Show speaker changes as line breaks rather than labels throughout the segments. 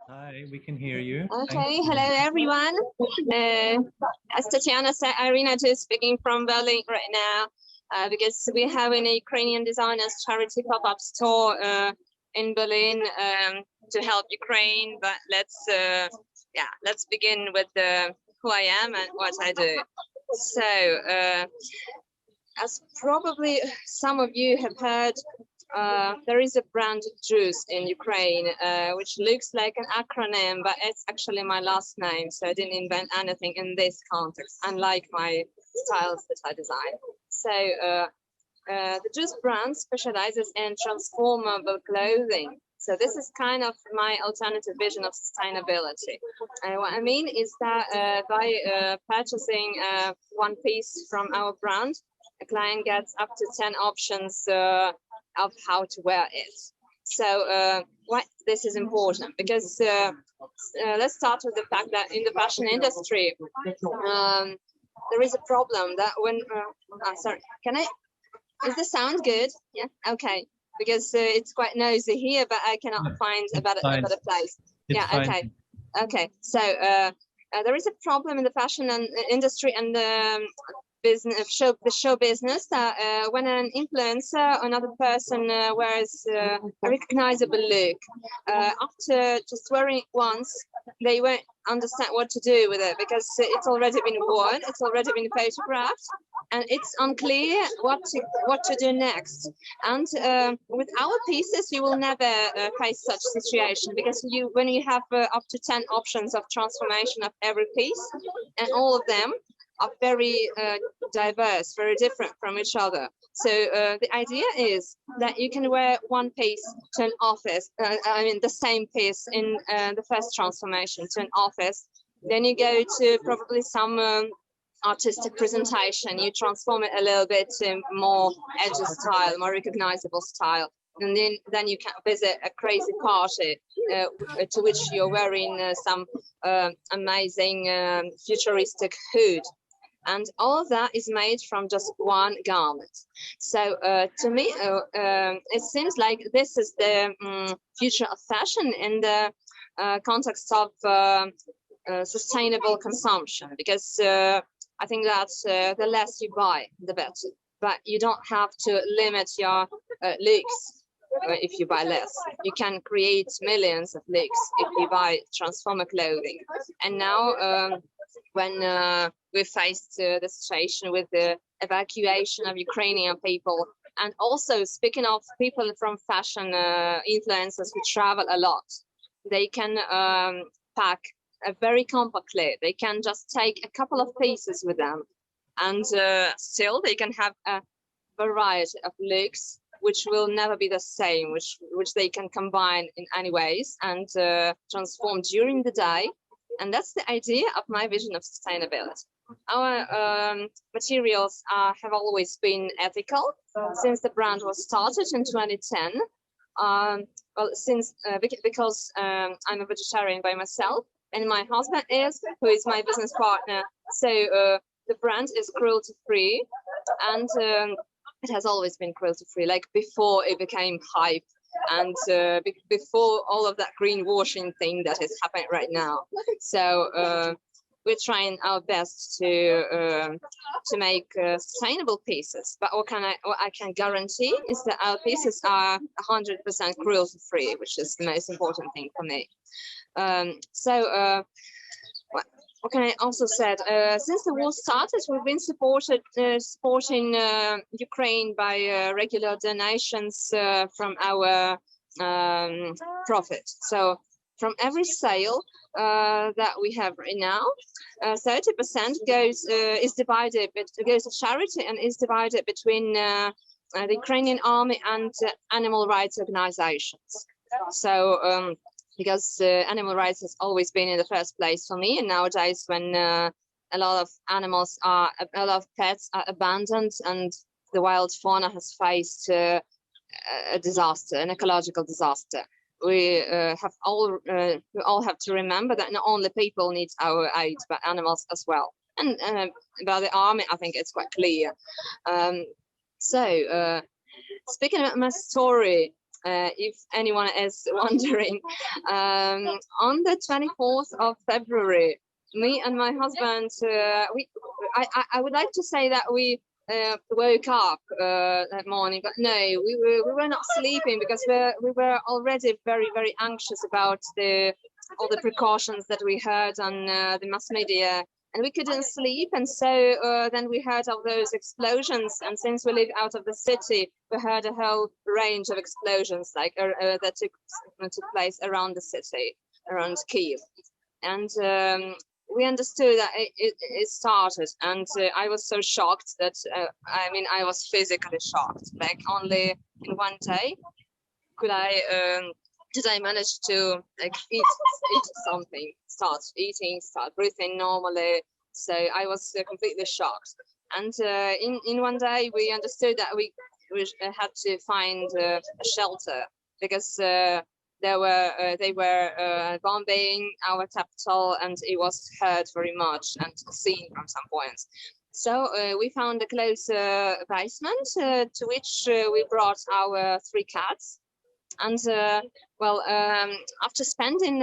Hi, we can hear you.
Okay, hello everyone. As Tatiana said, Irina Dzhus speaking from Berlin right now, because we're having a Ukrainian designers charity pop-up store in Berlin to help Ukraine. But let's begin with who I am and what I do. So, as probably some of you have heard, there is a brand Dzhus in Ukraine, which looks like an acronym, but it's actually my last name. So I didn't invent anything in this context, unlike my styles that I design. So the Dzhus brand specializes in transformable clothing. So this is kind of my alternative vision of sustainability. And what I mean is that by purchasing one piece from our brand, a client gets up to 10 options of how to wear it. So why this is important? Because let's start with the fact that in the fashion industry, there is a problem that when sorry, is the sound good? Yeah, okay, because it's quite noisy here, but I cannot find a better place. Yeah, okay, okay. So there is a problem in the fashion industry and the show business that when an influencer, another person wears a recognizable look, after just wearing it once, they won't understand what to do with it because it's already been worn, it's already been photographed, and it's unclear what to do next. And with our pieces, you will never face such situation because when you have up to 10 options of transformation of every piece, and all of them are very diverse, very different from each other. So the idea is that you can wear one piece to an office, I mean the same piece in the first transformation to an office, then you go to probably some artistic presentation, you transform it a little bit to more edgy style, more recognizable style, and then you can visit a crazy party to which you're wearing some amazing futuristic hood. And all of that is made from just one garment. So to me, it seems like this is the future of fashion in the context of sustainable consumption, because I think that the less you buy, the better. But you don't have to limit your looks if you buy less. You can create millions of looks if you buy transformer clothing. And now, when we faced the situation with the evacuation of Ukrainian people, and also speaking of people from fashion influencers who travel a lot, they can pack very compactly. They can just take a couple of pieces with them, and still they can have a variety of looks which will never be the same, which they can combine in any ways and transform during the day. And that's the idea of my vision of sustainability. Our materials have always been ethical since the brand was started in 2010. Well, since because I'm a vegetarian by myself, and my husband who is my business partner. So the brand is cruelty-free, and it has always been cruelty-free, like before it became hype. And before all of that greenwashing thing that is happening right now. So we're trying our best to make sustainable pieces. But what I can guarantee is that our pieces are 100% cruelty-free, which is the most important thing for me. What can I also said? Since the war started, we've been supporting Ukraine by regular donations from our profit. So from every sale that we have right now, 30% goes to charity and is divided between the Ukrainian army and animal rights organizations. So because animal rights has always been in the first place for me, and nowadays when a lot of pets are abandoned and the wild fauna has faced a disaster, an ecological disaster, we all have to remember that not only people need our aid, but animals as well. And about the army, I think it's quite clear. Speaking about my story, if anyone is wondering. On the 24th of February, me and my husband, I would like to say that we woke up that morning, but no, we were not sleeping because we were already very, very anxious about all the precautions that we heard on the mass media, and we couldn't sleep. And so then we heard of those explosions, and since we live out of the city, we heard a whole range of explosions like that took place around the city, around Kiev. And we understood that it started, and I was so shocked that I mean, I was physically shocked. Like, only in one day did I manage to like eat something, start eating, start breathing normally. So I was completely shocked. And in one day we understood that we had to find a shelter, because they were bombing our capital, and it was heard very much and seen from some points. So we found a close basement to which we brought our 3 cats. And well, after spending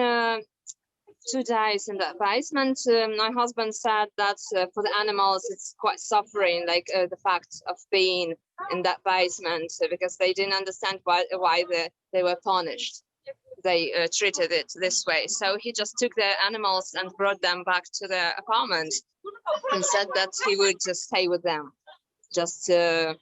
2 days in that basement, my husband said that for the animals it's quite suffering, like the fact of being in that basement, because they didn't understand why they were punished. They treated it this way. So he just took the animals and brought them back to the apartment and said that he would just stay with them, just to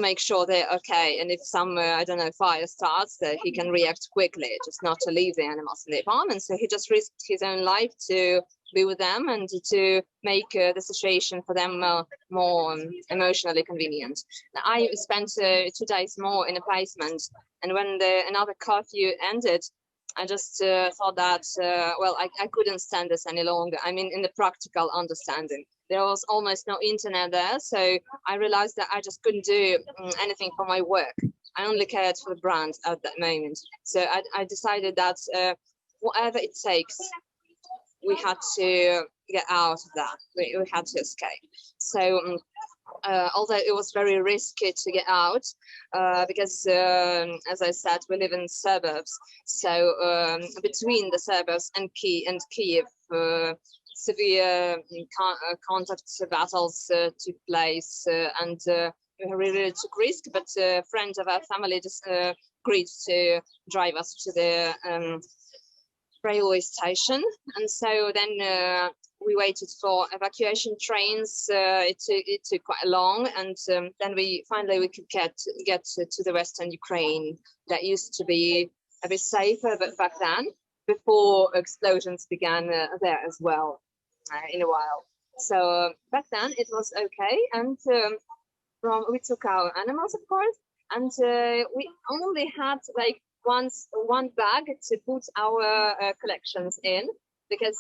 make sure they're okay. And if some, I don't know, fire starts, that he can react quickly, just not to leave the animals in the apartment. So he just risked his own life to be with them and to make the situation for them more emotionally convenient. I spent 2 days more in a basement, and when another curfew ended, I just thought that, well, I couldn't stand this any longer. I mean, in the practical understanding. There was almost no internet there, so I realized that I just couldn't do anything for my work. I only cared for the brand at that moment. So I decided that whatever it takes, we had to get out of that. We had to escape. So although it was very risky to get out, because as I said, we live in suburbs. So between the suburbs and Kiev, severe contact battles took place, and we really took risk, but a friend of our family just agreed to drive us to the railway station. And so then we waited for evacuation trains. It took quite long, and then we could get to the Western Ukraine. That used to be a bit safer, but back then, before explosions began there as well, in a while. So back then it was okay, and we took our animals, of course, and we only had like one bag to put our collections in, because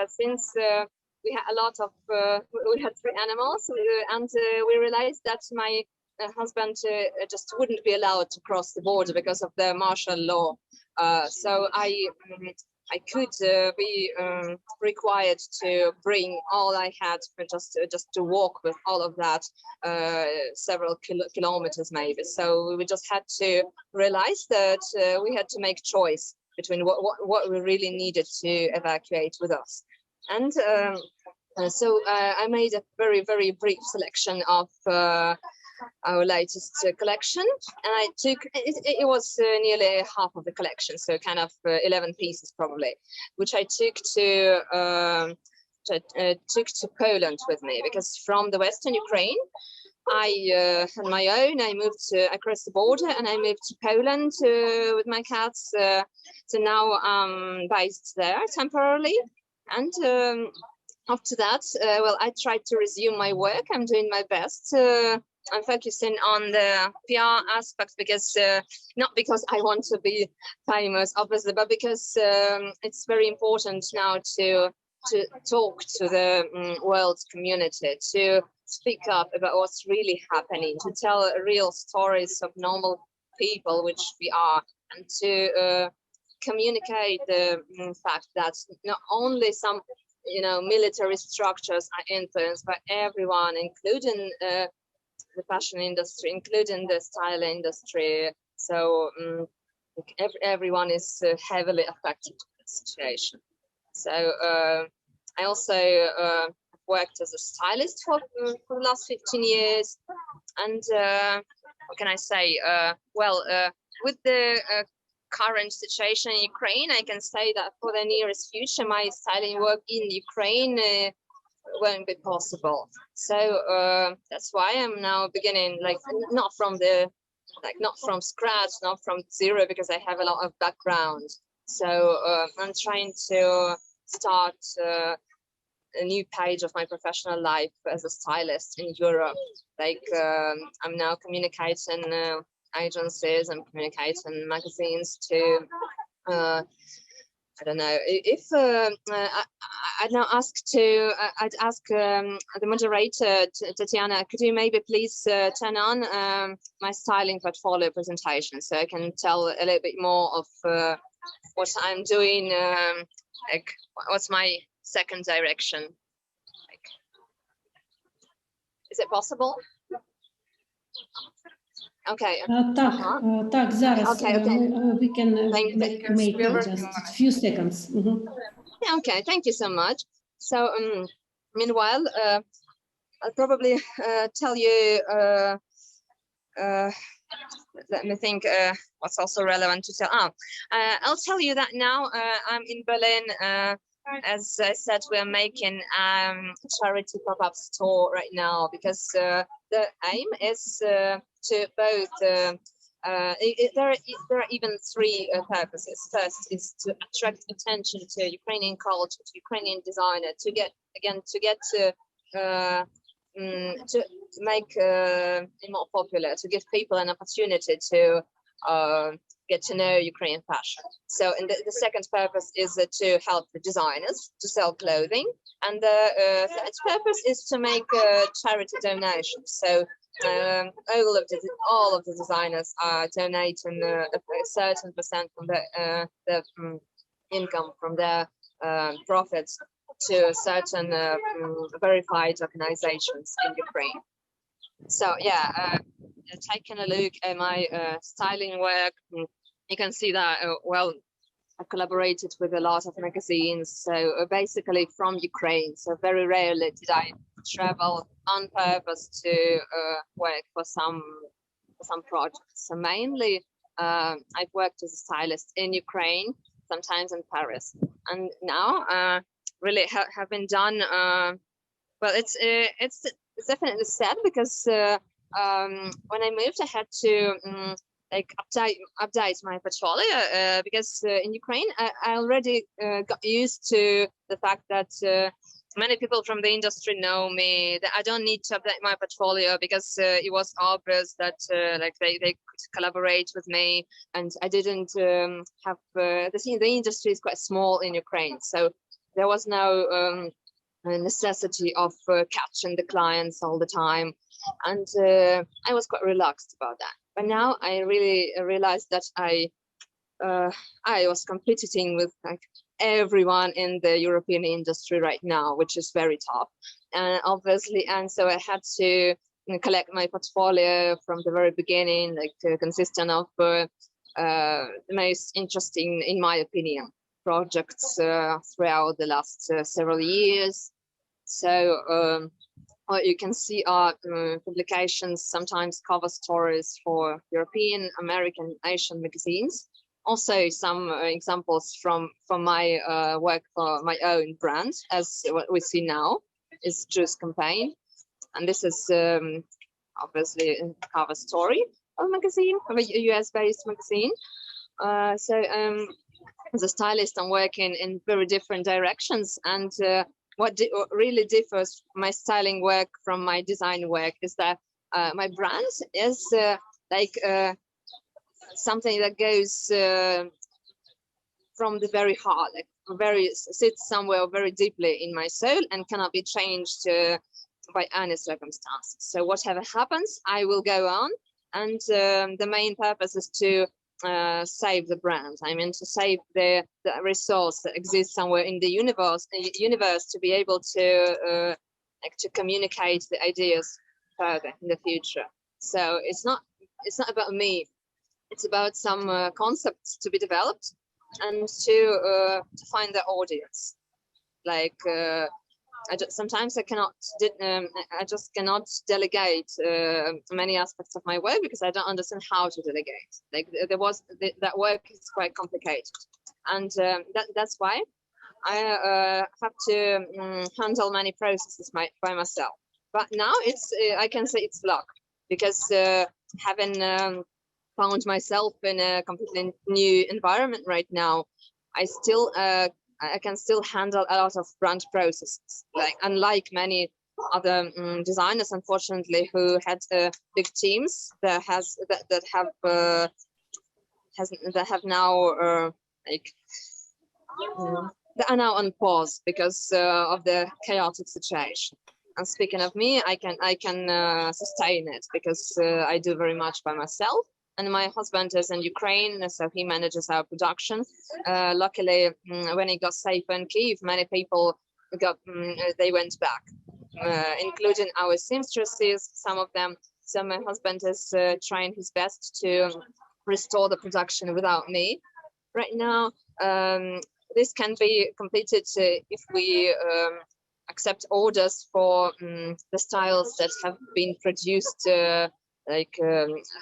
since we had a lot of we had 3 animals, and we realized that my husband just wouldn't be allowed to cross the border because of the martial law. So I could be required to bring all I had for just to walk with all of that several kilometers maybe. So we just had to realize that we had to make choice between what we really needed to evacuate with us. And so I made a very, very brief selection of our latest collection, and I took it was nearly half of the collection, so kind of 11 pieces probably, which I took to Poland with me, because from the Western Ukraine I had my own. I moved across the border, and I moved to Poland with my cats. So now I'm based there temporarily, and after that, well, I tried to resume my work. I'm doing my best. I'm focusing on the PR aspect, because not because I want to be famous, obviously, but because it's very important now to talk to the world community, to speak up about what's really happening, to tell real stories of normal people, which we are, and to communicate the fact that not only some military structures are influenced by everyone, including the fashion industry, including the style industry, So everyone is heavily affected by the situation. So I also worked as a stylist for the last 15 years. And what can I say? With the current situation in Ukraine, I can say that for the nearest future, my styling work in Ukraine won't be possible. So that's why I'm now beginning, like not from scratch, not from zero, because I have a lot of background. So I'm trying to start a new page of my professional life as a stylist in Europe. Like I'm now communicating agencies and communicating magazines to I don't know if I'd now I'd ask the moderator, Tatiana, could you maybe please turn on my styling portfolio presentation so I can tell a little bit more of what I'm doing, like what's my second direction. Like, is it possible? Okay.
Так, зараз we can make just a few seconds.
Okay, thank you so much. So meanwhile, I'll probably tell you, let me think what's also relevant to tell. I'll tell you that now I'm in Berlin. As I said, we're making a charity pop-up store right now because the aim is to both there are even three purposes. First is to attract attention to Ukrainian culture, to Ukrainian designer, to make it more popular, to give people an opportunity to get to know Ukrainian fashion. So, and the second purpose is to help the designers to sell clothing, and the third purpose is to make charity donations. So all of the designers are donating a certain percent from the income from their profits to certain verified organizations in Ukraine. So yeah, taking a look at my styling work, you can see that I collaborated with a lot of magazines, so basically from Ukraine. So very rarely did I travel on purpose to work for some projects. So mainly I've worked as a stylist in Ukraine, sometimes in Paris, and now really have been done. Well, it's definitely sad because when I moved, I had to update my portfolio because in Ukraine I already got used to the fact that many people from the industry know me, that I don't need to update my portfolio because it was obvious that like they could collaborate with me, and I didn't have the industry is quite small in Ukraine, so there was no necessity of catching the clients all the time, and I was quite relaxed about that. But now I really realized that I was competing with like everyone in the European industry right now, which is very tough, and obviously, and so I had to collect my portfolio from the very beginning, like consisting of the most interesting, in my opinion, projects throughout the last several years. So what you can see are publications, sometimes cover stories for European, American, Asian magazines. Also some examples from my work for my own brand, as what we see now is Dzhus campaign. And this is obviously a cover story of a magazine, of a US-based magazine. As a stylist, I'm working in very different directions, and what really differs my styling work from my design work is that my brand is something that goes from the very heart, like sits somewhere very deeply in my soul and cannot be changed by any circumstances. So whatever happens, I will go on, and the main purpose is to save the brand. I mean, to save the resource that exists somewhere in the universe to be able to communicate the ideas further in the future. So it's not about me it's about some concepts to be developed and to find the audience. Like sometimes I just cannot delegate many aspects of my work because I don't understand how to delegate. Like that work is quite complicated, and that's why I have to handle many processes by myself. But now I can say it's luck, because having found myself in a completely new environment right now, I can still handle a lot of brand processes. Like, unlike many other designers, unfortunately, who had big teams that have now that are now on pause because of the chaotic situation. And speaking of me, I can sustain it because I do very much by myself. And my husband is in Ukraine, so he manages our production. Luckily, when it got safe in Kyiv, many people they went back, including our seamstresses, some of them. So my husband is trying his best to restore the production without me. Right now, this can be completed if we accept orders for the styles that have been produced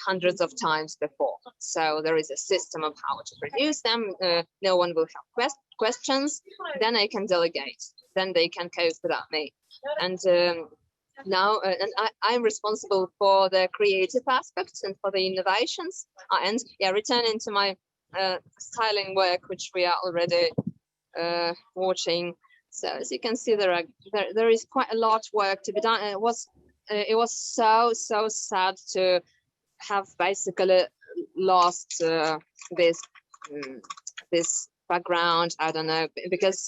hundreds of times before. So there is a system of how to produce them. No one will have questions. Then I can delegate. Then they can cope without me. And now, I'm responsible for the creative aspects and for the innovations. And returning to my styling work, which we are already watching. So as you can see, there is quite a lot of work to be done. And it was so sad to have basically lost this background. I don't know, because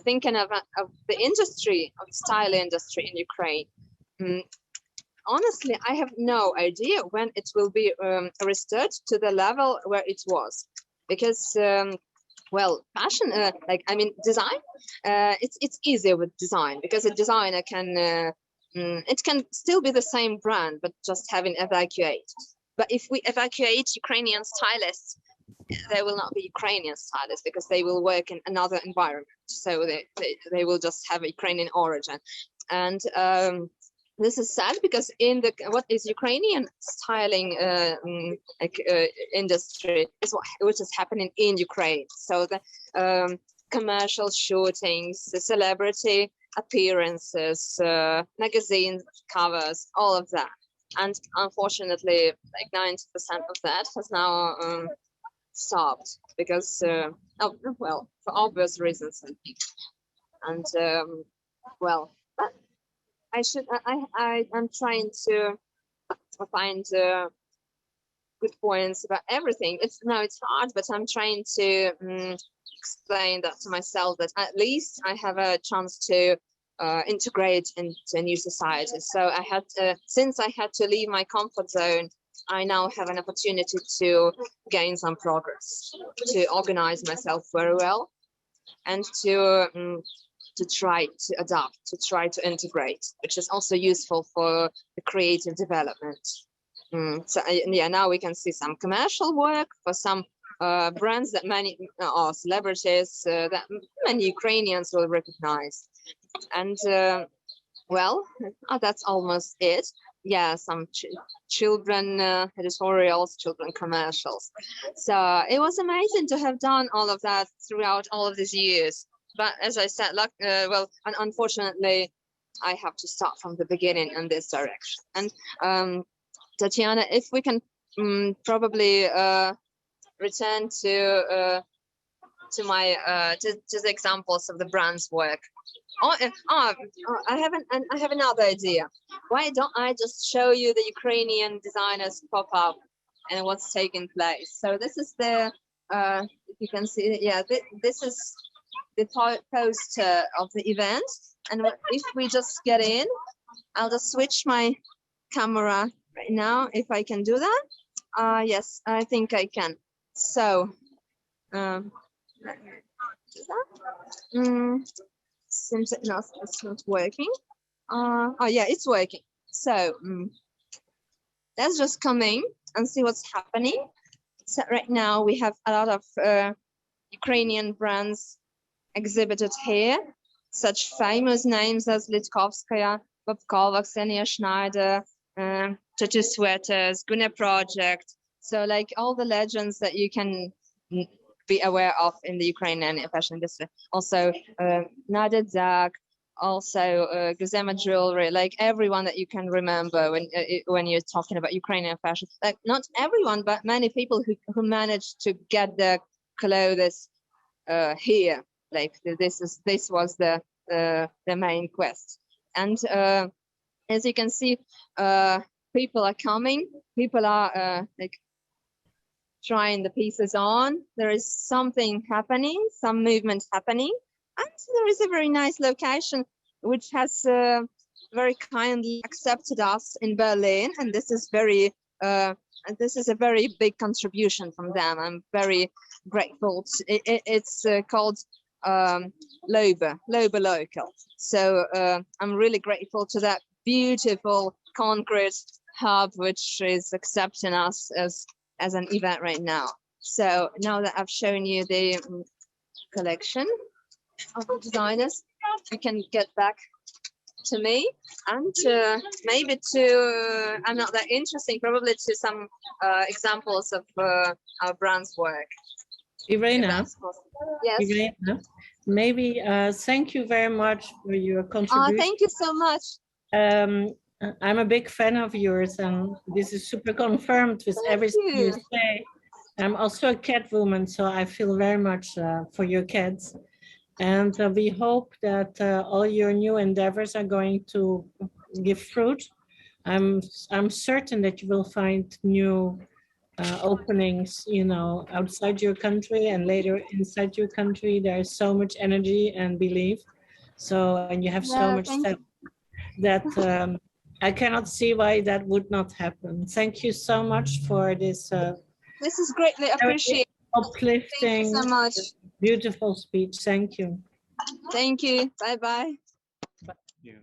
thinking of the industry, of the style industry in Ukraine, honestly, I have no idea when it will be restored to the level where it was, because well, fashion, design, it's easier with design, because a designer can it can still be the same brand, but just having evacuated. But if we evacuate Ukrainian stylists, they will not be Ukrainian stylists, because they will work in another environment. So they will just have a Ukrainian origin. And this is sad, because in what is Ukrainian styling industry is which is happening in Ukraine. So the commercial shootings, the celebrity appearances, magazine covers, all of that. And unfortunately, like 90% of that has now stopped, because for obvious reasons, I think. And well, but I'm trying to find good points about everything. It's hard, but I'm trying to explain that to myself, that at least I have a chance to integrate into a new society. So since I had to leave my comfort zone, I now have an opportunity to gain some progress, to organize myself very well, and to try to adapt, to try to integrate, which is also useful for the creative development. So now we can see some commercial work for some brands that many celebrities that many Ukrainians will recognize. And that's almost it. Yeah, some children editorials, children commercials. So it was amazing to have done all of that throughout all of these years. But as I said, unfortunately, I have to start from the beginning in this direction. And Tatiana, if we can probably return to the examples of the brand's work. I have another idea. Why don't I just show you the Ukrainian designers pop up and what's taking place? So this is the if you can see, this is the poster of the event. And if we just get in, I'll just switch my camera right now, if I can do that. Yes, I think I can. So let me do that. Seems it's not working. It's working. So let's just come in and see what's happening. So right now we have a lot of Ukrainian brands exhibited here, such famous names as Litkovskaya, Bobkova, Ksenia Schneider, Tutu Sweaters, Gune Project. So like all the legends that you can be aware of in the Ukrainian fashion industry. Also Nadia Zak, also Guzema Jewelry, like everyone that you can remember when you're talking about Ukrainian fashion. Like not everyone, but many people who managed to get their clothes here. Like this was the main quest. And as you can see, people are coming. People are like trying the pieces on. There is something happening, some movement happening. And there is a very nice location which has very kindly accepted us in Berlin, and this is a very big contribution from them. I'm very grateful. It's called Lobe Local. So I'm really grateful to that beautiful concrete hub which is accepting us as an event right now. So now that I've shown you the collection of the designers, you can get back to me and maybe to I'm not that interesting, probably to some examples of our brand's work.
Irina,
yes.
Irina, maybe thank you very much for your contribution.
Thank you so much.
I'm a big fan of yours, and this is super confirmed with everything you say. I'm also a cat woman, so I feel very much for your cats. And we hope that all your new endeavors are going to give fruit. I'm certain that you will find new openings, you know, outside your country and later inside your country. There's so much energy and belief. So, and you have so much stuff that I cannot see why that would not happen. Thank you so much for this.
This is greatly appreciated.
Uplifting,
thank you so much.
Beautiful speech. Thank you.
Thank you. Bye-bye.
Yeah.